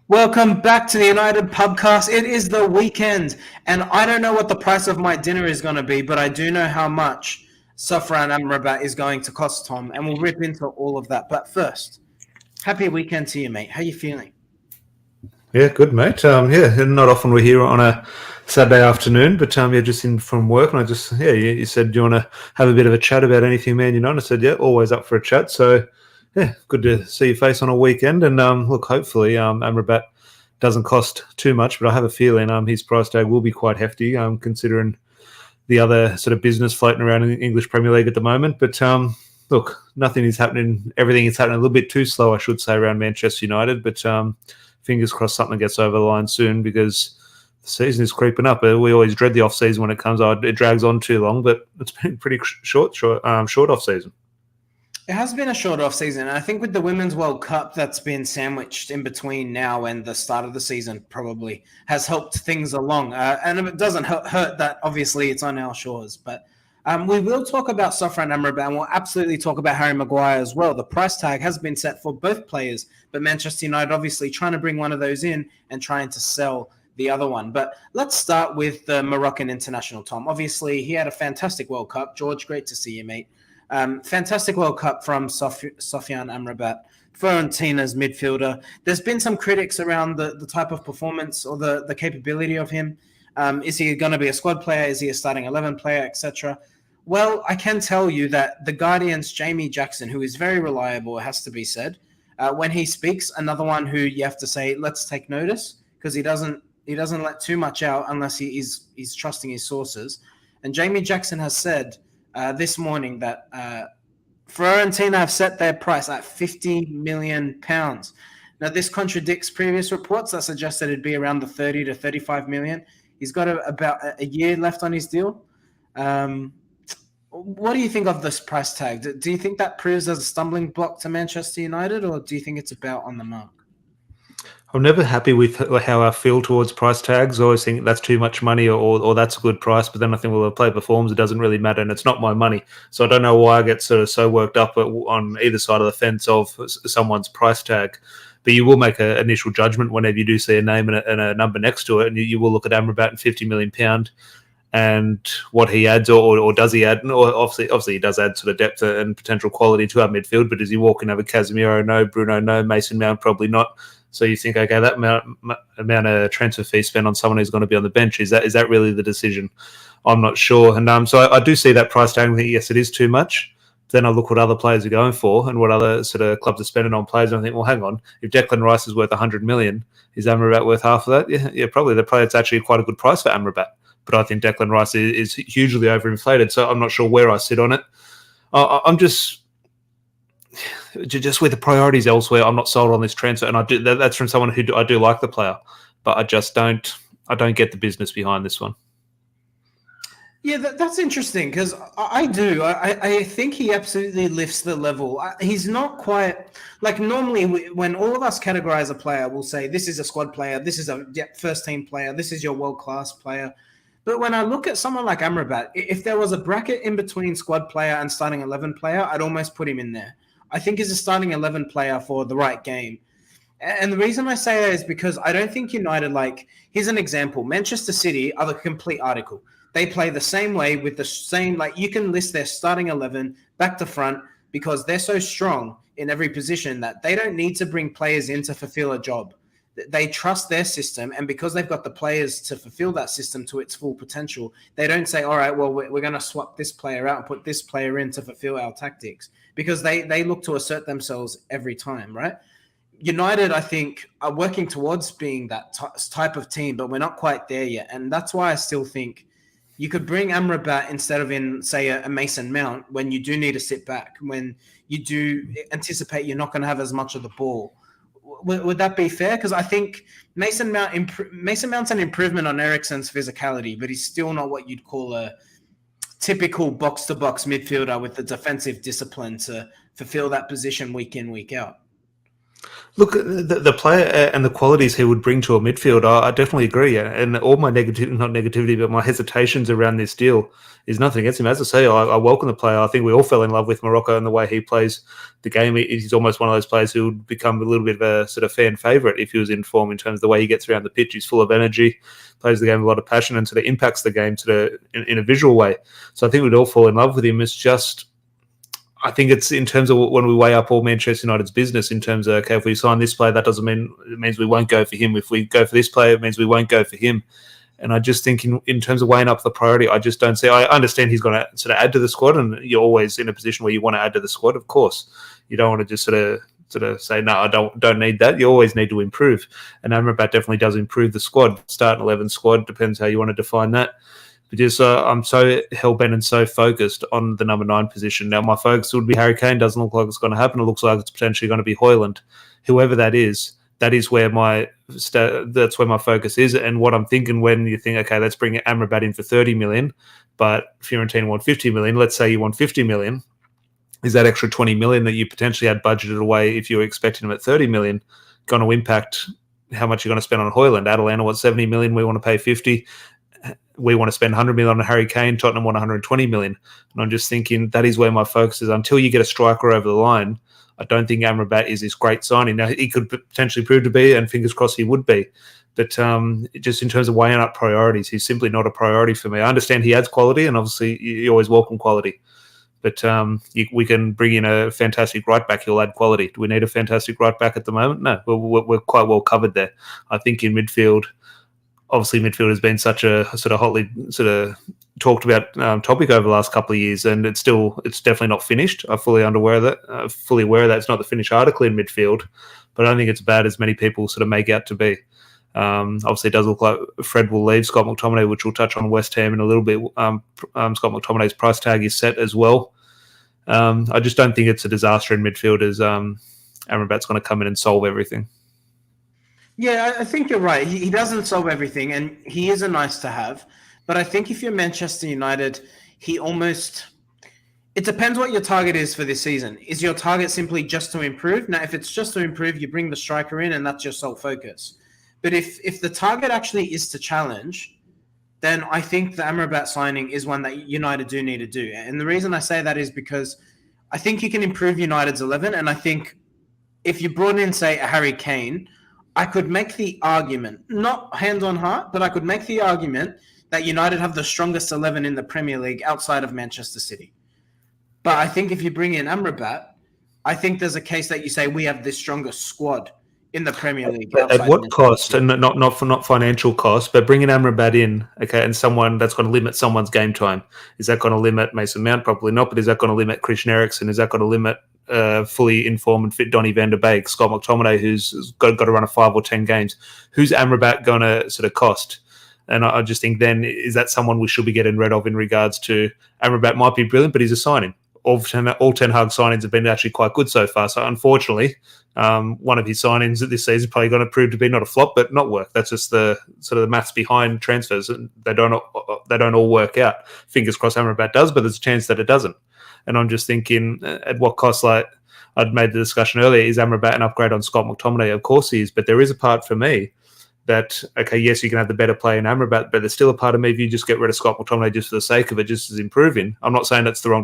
Welcome back to the United Pubcast. It is the weekend, and I don't know what the price of my dinner is going to be, but I do know how much Sofyan Amrabat is going to cost, Tom, and we'll rip into all of that. But first, happy weekend to you, mate. How you feeling? Yeah, good, mate. Not often we're here on a Saturday afternoon, but just in from work, and you said, do you want to have a bit of a chat about anything, man? I said, yeah, always up for a chat. So, yeah, good to see your face on a weekend, and look, hopefully, Amrabat doesn't cost too much, but I have a feeling his price tag will be quite hefty, considering the other sort of business floating around in the English Premier League at the moment. But look, nothing is happening. Everything is happening a little bit too slow, I should say, around Manchester United. But fingers crossed something gets over the line soon because the season is creeping up. We always dread the off season when it comes. It drags on too long, but it's been pretty short off season. It has been a short off season. I think with the Women's World Cup that's been sandwiched in between now and the start of the season probably has helped things along. And it doesn't hurt that obviously it's on our shores. But we will talk about Sofyan Amrabat and we'll absolutely talk about Harry Maguire as well. The price tag has been set for both players, but Manchester United obviously trying to bring one of those in and trying to sell the other one. But let's start with the Moroccan international, Tom. Obviously, he had a fantastic World Cup. George, great to see you, mate. Fantastic World Cup from Sofyan Amrabat, Fiorentina's midfielder. There's been some critics around the type of performance or the capability of him. Is he going to be a squad player? Is he a starting 11 player, etc.? Well, I can tell you that the Guardian's Jamie Jackson, who is very reliable, it has to be said, when he speaks, another one who you have to say, let's take notice, because he doesn't let too much out unless he's trusting his sources. And Jamie Jackson has said this morning that Fiorentina have set their price at £50 million. Now, this contradicts previous reports that suggested it'd be around the 30 to 35 million. He's got about a year left on his deal. What do you think of this price tag? Do you think that proves as a stumbling block to Manchester United, or do you think it's about on the mark? I'm never happy with how I feel towards price tags. I always think that's too much money or that's a good price. But then I think, well, the player performs, it doesn't really matter, and it's not my money. So I don't know why I get sort of so worked up on either side of the fence of someone's price tag. But you will make an initial judgment whenever you do see a name and a number next to it, and you will look at Amrabat and £50 million and what he adds or does he add. Or obviously he does add sort of depth and potential quality to our midfield. But does he walk in over Casemiro? No. Bruno? No. Mason Mount? Probably not. So you think, okay, that amount of transfer fee spent on someone who's going to be on the bench, is that really the decision? I'm not sure. And so I do see that price tag and think, yes, it is too much. Then I look what other players are going for and what other sort of clubs are spending on players, and I think, well, hang on, if Declan Rice is worth 100 million, is Amrabat worth half of that? Yeah, probably. It's actually quite a good price for Amrabat. But I think Declan Rice is hugely overinflated, so I'm not sure where I sit on it. I'm just with the priorities elsewhere. I'm not sold on this transfer, and that's from someone who I do like the player, but I just don't get the business behind this one. Yeah, that's interesting because I do. I think he absolutely lifts the level. He's not quite like normally when all of us categorize a player, we'll say this is a squad player, this is a first team player, this is your world class player. But when I look at someone like Amrabat, if there was a bracket in between squad player and starting 11 player, I'd almost put him in there. I think he's a starting 11 player for the right game. And the reason I say that is because I don't think United, here's an example. Manchester City are the complete article. They play the same way with the same, you can list their starting 11 back to front because they're so strong in every position that they don't need to bring players in to fulfill a job. They trust their system, and because they've got the players to fulfill that system to its full potential, they don't say, all right, well, we're going to swap this player out and put this player in to fulfill our tactics, because they look to assert themselves every time, right? United, I think, are working towards being that type of team, but we're not quite there yet. And that's why I still think you could bring Amrabat instead of in, say, a Mason Mount when you do need to sit back, when you do anticipate you're not going to have as much of the ball. Would that be fair? Because I think Mason Mount's an improvement on Eriksen's physicality, but he's still not what you'd call a typical box-to-box midfielder with the defensive discipline to fulfill that position week in, week out. Look, the player and the qualities he would bring to a midfield, I definitely agree. And all my not negativity, but my hesitations around this deal is nothing against him. As I say, I welcome the player. I think we all fell in love with Morocco and the way he plays the game. He's almost one of those players who would become a little bit of a sort of fan favourite if he was in form in terms of the way he gets around the pitch. He's full of energy, plays the game with a lot of passion, and sort of impacts the game in a visual way. So I think we'd all fall in love with him. It's just, I think it's in terms of when we weigh up all Manchester United's business in terms of, okay, if we sign this player, that doesn't mean it means we won't go for him. If we go for this player, it means we won't go for him. And I just think in terms of weighing up the priority, I just don't see. I understand he's going to sort of add to the squad, and you're always in a position where you want to add to the squad. Of course, you don't want to just sort of say, no, I don't need that. You always need to improve, and Amrabat definitely does improve the squad. Starting 11 squad depends how you want to define that. Because I'm so hell-bent and so focused on the number 9 position. Now, my focus would be Harry Kane. Doesn't look like it's going to happen. It looks like it's potentially going to be Højlund. Whoever that is where that's where my focus is. And what I'm thinking when you think, okay, let's bring Amrabat in for 30 million, but Fiorentina want 50 million. Let's say you want 50 million. Is that extra 20 million that you potentially had budgeted away if you were expecting him at 30 million going to impact how much you're going to spend on Højlund? Atalanta wants 70 million. We want to pay 50. We want to spend 100 million on Harry Kane. Tottenham want 120 million. And I'm just thinking that is where my focus is. Until you get a striker over the line, I don't think Amrabat is this great signing. Now, he could potentially prove to be, and fingers crossed he would be. But just in terms of weighing up priorities, he's simply not a priority for me. I understand he adds quality, and obviously you always welcome quality. But we can bring in a fantastic right back. He'll add quality. Do we need a fantastic right back at the moment? No, we're quite well covered there. I think in midfield, obviously midfield has been such a sort of hotly sort of talked about topic over the last couple of years, and it's definitely not finished. I'm fully aware of that. It's not the finished article in midfield, but I don't think it's bad as many people sort of make out to be. Obviously, it does look like Fred will leave. Scott McTominay, which we'll touch on West Ham in a little bit. Scott McTominay's price tag is set as well. I just don't think it's a disaster in midfield as Amrabat's going to come in and solve everything. Yeah, I think you're right. He doesn't solve everything, and he is a nice to have. But I think if you're Manchester United, it depends what your target is for this season. Is your target simply just to improve? Now, if it's just to improve, you bring the striker in, and that's your sole focus. But if the target actually is to challenge, then I think the Amrabat signing is one that United do need to do. And the reason I say that is because I think you can improve United's 11, and I think if you brought in, say, a Harry Kane, I could make the argument, not hand on heart, but I could make the argument that United have the strongest 11 in the Premier League outside of Manchester City. But I think if you bring in Amrabat, I think there's a case that you say we have the strongest squad in the Premier League. At what cost? And not financial cost, but bringing Amrabat in, okay, and someone that's going to limit someone's game time. Is that going to limit Mason Mount? Probably not. But is that going to limit Christian Eriksen? Is that going to limit fully informed and fit Donny van der Beek, Scott McTominay, who's got to run a 5 or 10 games? Who's Amrabat going to sort of cost? And I just think then, is that someone we should be getting rid of in regards to Amrabat? Might be brilliant, but he's a signing. All Ten Hag signings have been actually quite good so far. So unfortunately, one of his signings this season is probably going to prove to be not a flop, but not work. That's just the sort of the maths behind transfers. And they don't all work out. Fingers crossed Amrabat does, but there's a chance that it doesn't. And I'm just thinking, at what cost? Like I'd made the discussion earlier, is Amrabat an upgrade on Scott McTominay? Of course he is, but there is a part for me that, okay, yes, you can have the better play in Amrabat, but there's still a part of me, if you just get rid of Scott McTominay just for the sake of it, just as improving. I'm not saying that's the wrong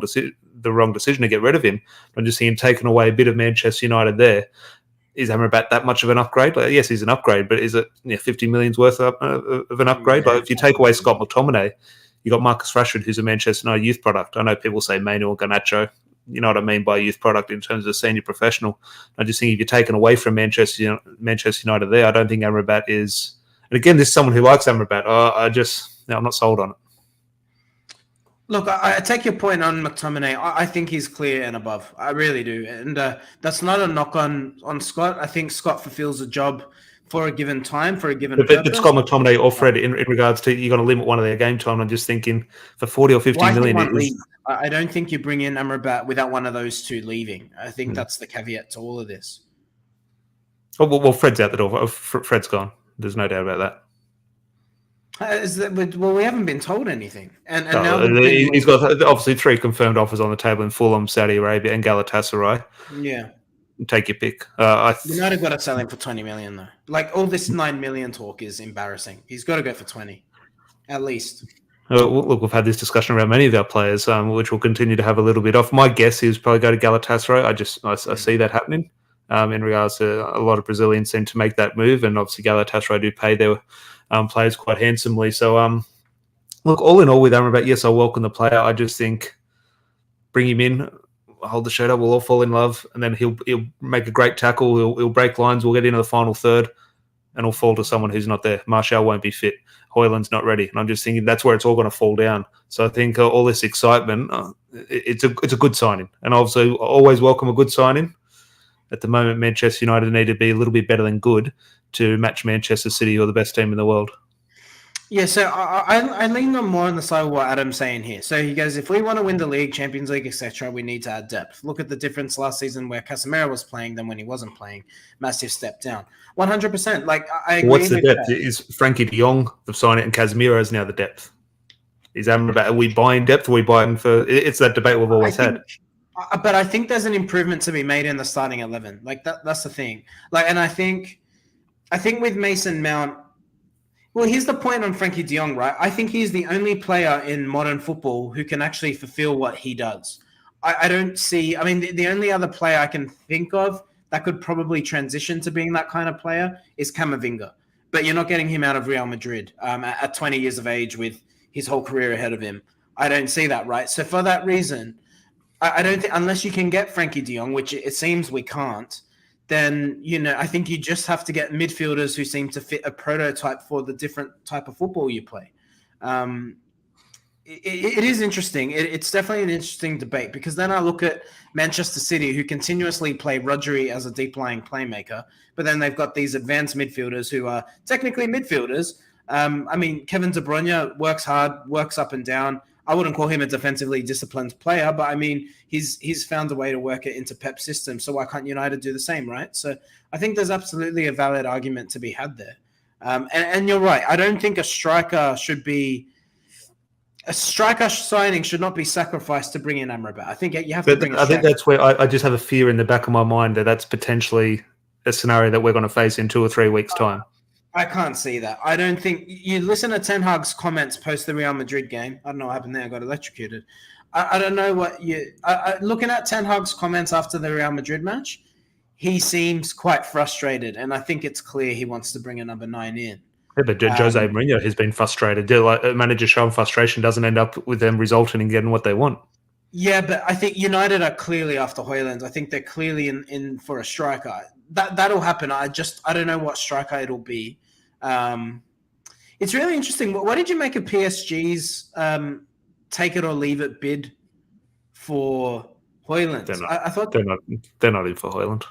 decision to get rid of him. I'm just saying taking away a bit of Manchester United there. Is Amrabat that much of an upgrade? Like, yes, he's an upgrade, but is it 50 million's worth of an upgrade? Like, if you take away Scott McTominay, you got Marcus Rashford, who's a Manchester United youth product. I know people say Manuel Garnacho. You know what I mean by youth product in terms of senior professional. I just think if you're taken away from Manchester United there, I don't think Amrabat is. And again, this is someone who likes Amrabat. I'm not sold on it. Look, I take your point on McTominay. I think he's clear and above. I really do. And that's not a knock on Scott. I think Scott fulfills a job for a given time, for a given purpose. But Scott McTominay or Fred, in regards to you're going to limit one of their game time, I'm just thinking for 40 or 50 million. I don't think you bring in Amrabat without one of those two leaving. I think that's the caveat to all of this. Oh, well, Fred's out the door. Fred's gone. There's no doubt about that. We haven't been told anything. And now he's got obviously 3 confirmed offers on the table in Fulham, Saudi Arabia, and Galatasaray. Yeah. Take your pick. United got to sell him for 20 million though. Like all this 9 million talk is embarrassing. He's got to go for 20, at least. Look, we've had this discussion around many of our players, which we'll continue to have a little bit of. My guess is probably go to Galatasaray. I see that happening. In regards to a lot of Brazilians seem to make that move, and obviously Galatasaray do pay their players quite handsomely. So, look, all in all, with Amrabat, yes, I welcome the player. I just think bring him in, hold the shirt up, we'll all fall in love, and then he'll make a great tackle. He'll break lines. We'll get into the final third, and he'll fall to someone who's not there. Martial won't be fit. Hoyland's not ready, and I'm just thinking that's where it's all going to fall down. So I think all this excitement, it's a good signing, and obviously always welcome a good signing. At the moment, Manchester United need to be a little bit better than good to match Manchester City, who are the best team in the world. Yeah, so I lean on more on the side of what Adam's saying here. So he goes, if we want to win the league, Champions League, etc., we need to add depth. Look at the difference last season where Casemiro was playing than when he wasn't playing. Massive step down. 100%. Like I agree. What's the depth? Is Frankie de Jong the sign it, and Casemiro is now the depth? Is Amrabat? Are we buying depth? Are we buying for? It's that debate we've always had. But I think there's an improvement to be made in the starting 11. Like that's the thing. Like, and I think with Mason Mount. Well, here's the point on Frankie de Jong, right? I think he's the only player in modern football who can actually fulfill what he does. I don't see... I mean, the only other player I can think of that could probably transition to being that kind of player is Camavinga. But you're not getting him out of Real Madrid at 20 years of age with his whole career ahead of him. I don't see that, right? So for that reason, I don't think... Unless you can get Frankie de Jong, which it seems we can't, then, I think you just have to get midfielders who seem to fit a prototype for the different type of football you play. It is interesting. It's definitely an interesting debate because then I look at Manchester City, who continuously play Rodri as a deep-lying playmaker, but then they've got these advanced midfielders who are technically midfielders. I mean, Kevin De Bruyne works hard, works up and down. I wouldn't call him a defensively disciplined player, but I mean, he's found a way to work it into Pep's system. So why can't United do the same, right? So I think there's absolutely a valid argument to be had there. And you're right. I don't think a striker signing should not be sacrificed to bring in Amrabat. I think you have to bring. I think that's where I just have a fear in the back of my mind that that's potentially a scenario that we're going to face in 2 or 3 weeks' time. I can't see that. I don't think you listen to Ten Hag's comments post the Real Madrid game. I don't know what happened there. I got electrocuted. I don't know what looking at Ten Hag's comments after the Real Madrid match, he seems quite frustrated, and I think it's clear he wants to bring a number 9 in. Yeah, but Jose Mourinho has been frustrated. Like a manager showing frustration doesn't end up with them resulting in getting what they want. Yeah, but I think United are clearly after Hoyland. I think they're clearly in for a striker. That'll happen. I don't know what striker it'll be. It's really interesting. What did you make of PSG's take it or leave it bid for Hoyland? I thought they're not in for Hoyland.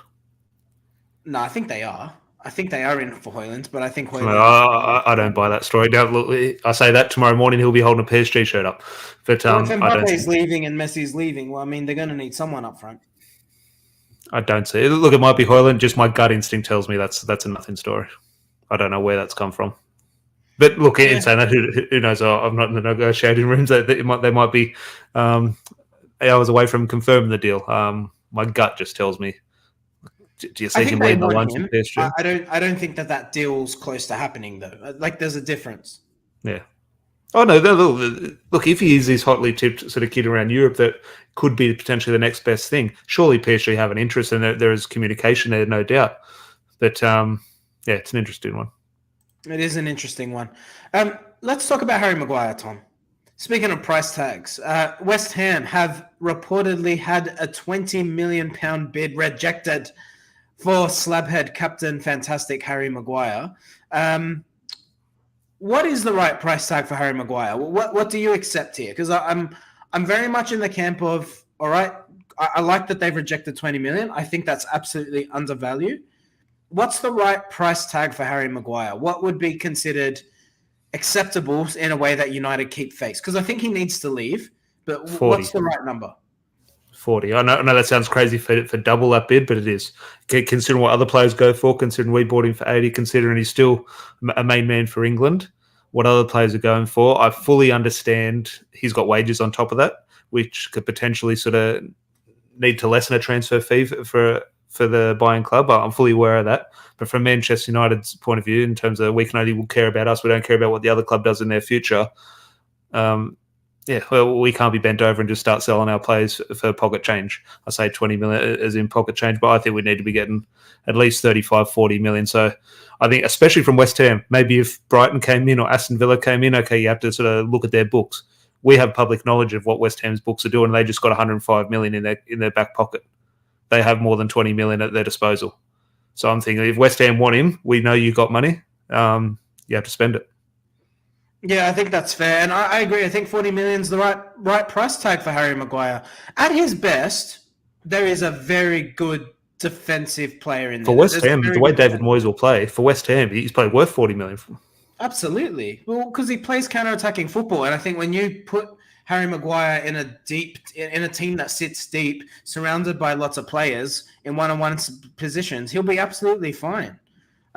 No, I think they are. I think they are in for Hoyland, but I think Hoyland... No, I don't buy that story. Now, look, I say that tomorrow morning he'll be holding a PSG shirt up. But if Mbappe's leaving and Messi's leaving, well, I mean, they're going to need someone up front. I don't see it. Look, it might be Hoyland. Just my gut instinct tells me that's a nothing story. I don't know where that's come from. But look, in saying that, who knows? I'm not in the negotiating rooms. They might be hours away from confirming the deal. My gut just tells me. Do you see him leading the line from PSG? I don't think that deal's close to happening, though. Like, there's a difference. Yeah. Oh, no. Look, if he is this hotly tipped sort of kid around Europe that could be potentially the next best thing, surely PSG have an interest, and there is communication there, no doubt. But, yeah, it's an interesting one. It is an interesting one. Let's talk about Harry Maguire, Tom. Speaking of price tags, West Ham have reportedly had a £20 million bid rejected for slabhead captain fantastic Harry Maguire. What is the right price tag for Harry Maguire? What do you accept here? Because I'm very much in the camp of, all right, I like that they've rejected 20 million. I think that's absolutely undervalued. What's the right price tag for Harry Maguire? What would be considered acceptable in a way that United keep face? Because I think he needs to leave, but 40. What's the right number? 40. I know that sounds crazy for double that bid, but it is. Considering what other players go for, considering we bought him for 80, considering he's still a main man for England, what other players are going for, I fully understand he's got wages on top of that, which could potentially sort of need to lessen a transfer fee for for the buying club. I'm fully aware of that. But from Manchester United's point of view, in terms of we can only care about us, we don't care about what the other club does in their future. Well, we can't be bent over and just start selling our players for pocket change. I say 20 million as in pocket change, but I think we need to be getting at least 35, 40 million. So I think, especially from West Ham, maybe if Brighton came in or Aston Villa came in, okay, you have to sort of look at their books. We have public knowledge of what West Ham's books are doing. They just got 105 million in their back pocket. They have more than 20 million at their disposal. So I'm thinking, if West Ham want him, we know you got money. You have to spend it. Yeah, I think that's fair, and I agree. I think 40 million is the right price tag for Harry Maguire. At his best, there is a very good defensive player in there. For West Ham, the way David Moyes will play, for West Ham, he's probably worth 40 million. Absolutely. Well, because he plays counter-attacking football, and I think when you put Harry Maguire in a team that sits deep, surrounded by lots of players in one-on-one positions, he'll be absolutely fine.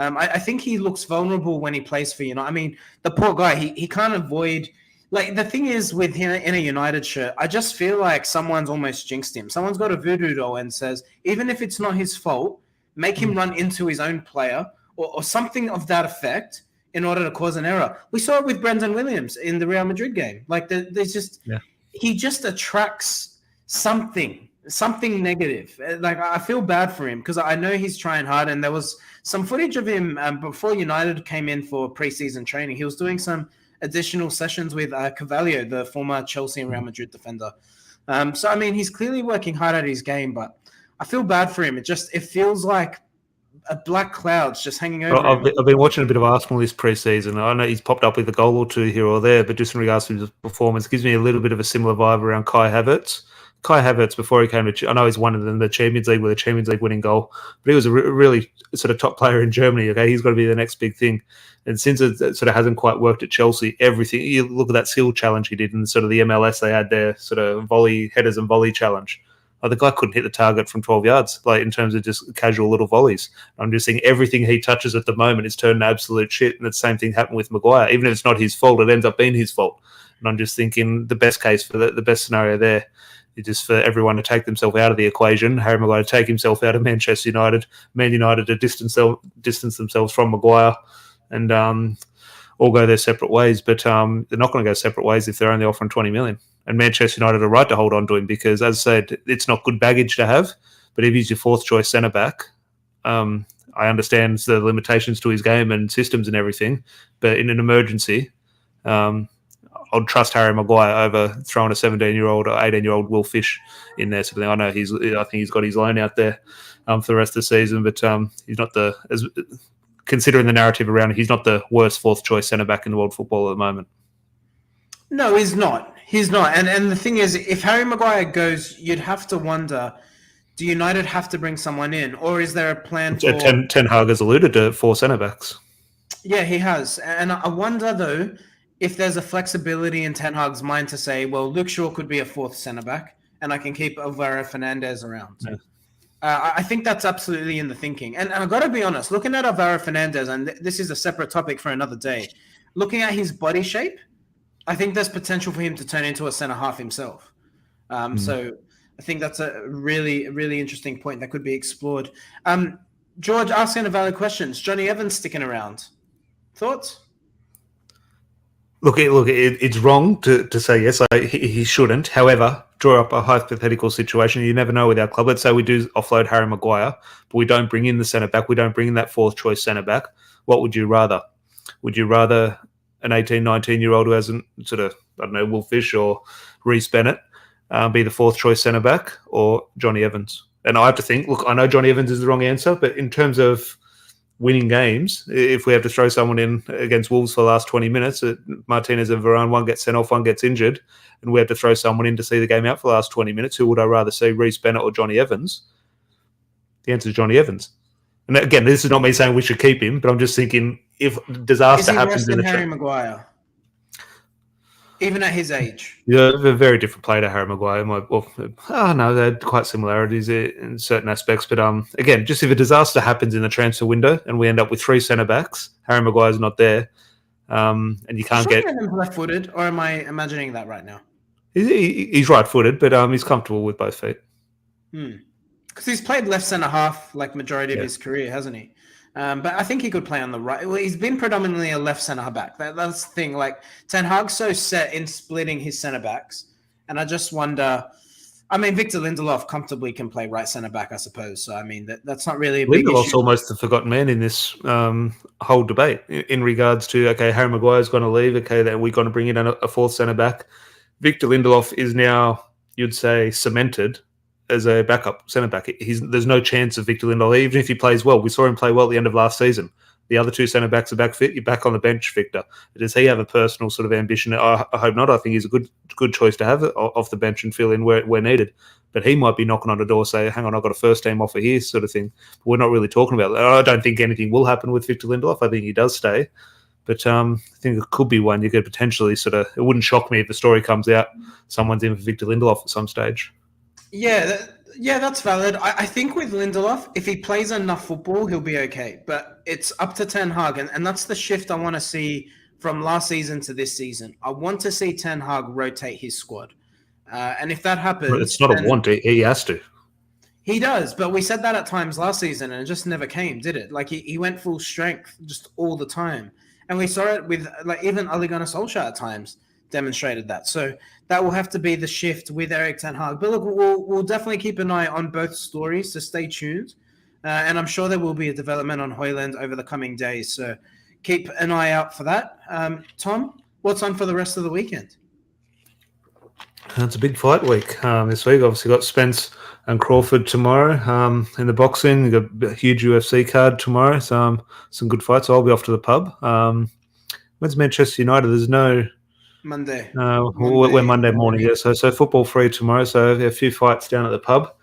I think he looks vulnerable when he plays for United. I mean, the poor guy, he can't avoid... Like, the thing is with him in a United shirt, I just feel like someone's almost jinxed him. Someone's got a voodoo doll and says, even if it's not his fault, make him run into his own player or something of that effect in order to cause an error. We saw it with Brendan Williams in the Real Madrid game. Like, there's just... Yeah. He just attracts something negative. Like, I feel bad for him because I know he's trying hard, and there was some footage of him before United came in for preseason training. He was doing some additional sessions with Carvalho, the former Chelsea and Real Madrid defender. So, I mean, he's clearly working hard at his game, but I feel bad for him. It feels like a black cloud's just hanging over him. I've been watching a bit of Arsenal this pre-season. I know he's popped up with a goal or two here or there, but just in regards to his performance, it gives me a little bit of a similar vibe around Kai Havertz. Kai Havertz, before he came to, I know he's one of them, the Champions League with a Champions League winning goal, but he was a really sort of top player in Germany. Okay, he's got to be the next big thing. And since it sort of hasn't quite worked at Chelsea, everything, you look at that skill challenge he did in sort of the MLS, they had their sort of volley headers and volley challenge. Like, the guy couldn't hit the target from 12 yards, like in terms of just casual little volleys. I'm just saying everything he touches at the moment is turned to absolute shit. And the same thing happened with Maguire. Even if it's not his fault, it ends up being his fault. And I'm just thinking the best case for the best scenario there is just for everyone to take themselves out of the equation. Harry Maguire to take himself out of Manchester United, Man United to distance themselves from Maguire, and all go their separate ways. But they're not going to go separate ways if they're only offering 20 million. And Manchester United are right to hold on to him because, as I said, it's not good baggage to have. But if he's your fourth choice centre back, I understand the limitations to his game and systems and everything. But in an emergency, I'd trust Harry Maguire over throwing a 17-year-old or 18-year-old Will Fish in there. So I know I think he's got his loan out there for the rest of the season, but he's not considering the narrative around him, he's not the worst fourth choice centre back in the world football at the moment. No, he's not. He's not. And the thing is, if Harry Maguire goes, you'd have to wonder, do United have to bring someone in, or is there a plan for... Ten Hag has alluded to 4 centre backs. Yeah, he has. And I wonder, though, if there's a flexibility in Ten Hag's mind to say, well, Luke Shaw could be a fourth centre-back, and I can keep Alvaro Fernandez around. Yeah. I think that's absolutely in the thinking. And I've got to be honest, looking at Alvaro Fernandez, and this is a separate topic for another day, looking at his body shape, I think there's potential for him to turn into a centre-half himself. So I think that's a really, really interesting point that could be explored. George asking a valid question. Is Johnny Evans sticking around? Thoughts? Look, it's wrong to say yes. He shouldn't. However, draw up a hypothetical situation. You never know with our club. Let's say we do offload Harry Maguire, but we don't bring in the centre-back. We don't bring in that fourth choice centre-back. What would you rather? Would you rather an 18, 19-year-old who hasn't sort of, I don't know, Will Fish or Reece Bennett be the fourth choice centre-back, or Johnny Evans? And I have to think, look, I know Johnny Evans is the wrong answer, but in terms of winning games, if we have to throw someone in against Wolves for the last 20 minutes, Martinez and Varane, one gets sent off, one gets injured, and we have to throw someone in to see the game out for the last 20 minutes, who would I rather see, Reece Bennett or Johnny Evans? The answer is Johnny Evans. And again, this is not me saying we should keep him, but I'm just thinking if disaster happens in the Harry Maguire, even at his age. Yeah, a very different player to Harry Maguire. No, they're quite similarities in certain aspects. But again, just if a disaster happens in the transfer window and we end up with 3 centre backs, Harry Maguire's not there, and you can't get. He's left-footed, or am I imagining that right now? He's right-footed, but he's comfortable with both feet. because he's played left centre half like majority of Yeah. his career, hasn't he? But I think he could play on the right. Well, he's been predominantly a left centre back. That's the thing. Like Ten Hag's so set in splitting his centre backs, and I just wonder. I mean, Victor Lindelof comfortably can play right centre back, I suppose. So I mean, that's not really a big Lindelof's issue. almost the forgotten man in this whole debate in regards to, okay, Harry Maguire's going to leave. Okay, then we're going to bring in a fourth centre back. Victor Lindelof is now, you'd say, cemented as a backup centre back. There's no chance of Victor Lindelof, even if he plays well. We saw him play well at the end of last season. The other two centre backs are back fit. You're back on the bench, Victor. Does he have a personal sort of ambition? I hope not. I think he's a good choice to have off the bench and fill in where needed. But he might be knocking on the door, say, hang on, I've got a first team offer here, sort of thing. But we're not really talking about that. I don't think anything will happen with Victor Lindelof. I think he does stay. But I think it could be one you could potentially it wouldn't shock me if the story comes out, someone's in for Victor Lindelof at some stage. Yeah, that's valid. I think with Lindelof, if he plays enough football, he'll be okay. But it's up to Ten Hag, and that's the shift I want to see from last season to this season. I want to see Ten Hag rotate his squad. And if that happens... It's not a want, he has to. He does, but we said that at times last season, and it just never came, did it? Like, he went full strength just all the time. And we saw it with, like, even Ole Gunnar Solskjaer at times demonstrated that. So that will have to be the shift with Erik Ten Hag. But look, we'll definitely keep an eye on both stories, so stay tuned. And I'm sure there will be a development on Højlund over the coming days. So keep an eye out for that. Tom, what's on for the rest of the weekend? It's a big fight week this week. Obviously got Spence and Crawford tomorrow in the boxing. We've got a huge UFC card tomorrow. So, some good fights. So I'll be off to the pub. When's Manchester United? There's no... Monday. We're Monday morning, yeah. So football free tomorrow. So a few fights down at the pub.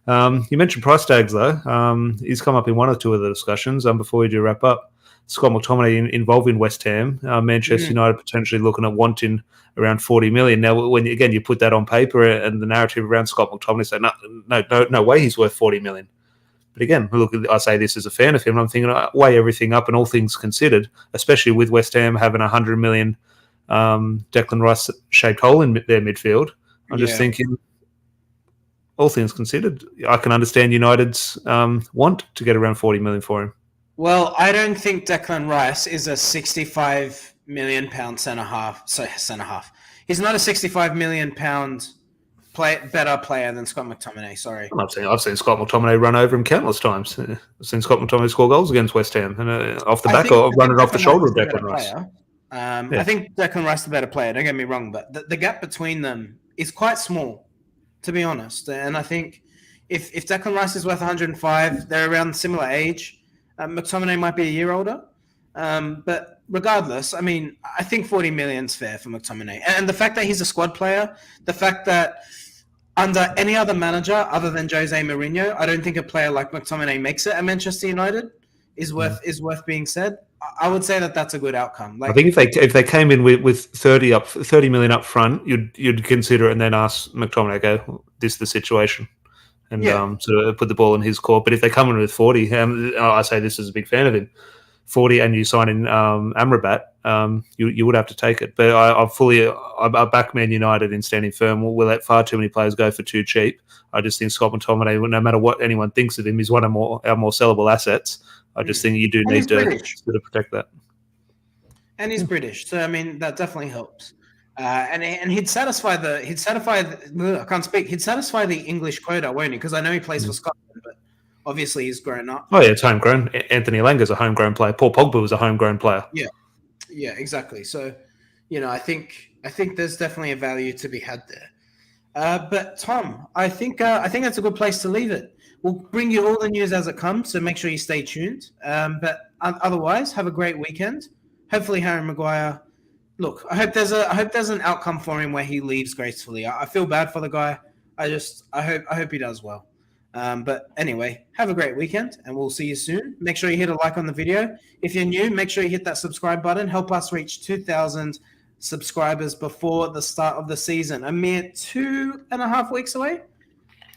You mentioned price tags, though. He's come up in one or two of the discussions before we do wrap up. Scott McTominay involved in West Ham. Manchester United potentially looking at wanting around 40 million. Now, when again you put that on paper and the narrative around Scott McTominay, say no way he's worth 40 million. But again, look, I say this as a fan of him. I'm thinking, weigh everything up, and all things considered, especially with West Ham having 100 million Declan Rice shaped hole in their midfield. I'm just thinking, all things considered, I can understand United's want to get around 40 million for him. Well, I don't think Declan Rice is a £65 million centre half. Sorry, centre half. He's not a £65 million better player than Scott McTominay. Sorry, I've seen Scott McTominay run over him countless times. I've seen Scott McTominay score goals against West Ham and off the back or run it off the shoulder of Declan Rice. I think Declan Rice is the better player. Don't get me wrong, but the gap between them is quite small, to be honest. And I think if Declan Rice is worth 105, they're around similar age. McTominay might be a year older. But regardless, I mean, I think 40 million is fair for McTominay. And the fact that he's a squad player, the fact that under any other manager other than Jose Mourinho, I don't think a player like McTominay makes it at Manchester United is worth being said. I would say that that's a good outcome. Like, I think if they came in with 30 million up front, you'd consider it and then ask McTominay, okay, this is the situation. And sort of put the ball in his court. But if they come in with 40, I say this as a big fan of him, 40, and you sign in Amrabat, you would have to take it. But I back Man United in standing firm. We'll let far too many players go for too cheap. I just think Scott McTominay, no matter what anyone thinks of him, is one of our more sellable assets. I just think you do need to sort of protect that. And he's British, so I mean that definitely helps. And he'd satisfy the English quota, won't he? Because I know he plays for Scotland, but obviously he's grown up. Oh yeah, it's homegrown. Anthony Langer's a homegrown player. Paul Pogba was a homegrown player. Yeah, exactly. So, I think there's definitely a value to be had there. But Tom, I think that's a good place to leave it. We'll bring you all the news as it comes, so make sure you stay tuned. But otherwise, have a great weekend. Hopefully, Harry Maguire. Look, I hope there's an outcome for him where he leaves gracefully. I feel bad for the guy. I hope he does well. But anyway, have a great weekend, and we'll see you soon. Make sure you hit a like on the video. If you're new, make sure you hit that subscribe button. Help us reach 2,000 subscribers before the start of the season. A mere 2.5 weeks away.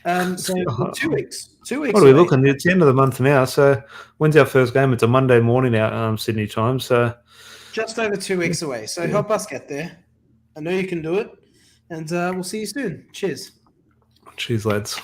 So 2 weeks. 2 weeks. What are we looking? It's the end of the month now. So when's our first game? It's a Monday morning out Sydney time. So just over 2 weeks away. So help us get there. I know you can do it. And we'll see you soon. Cheers. Cheers, lads.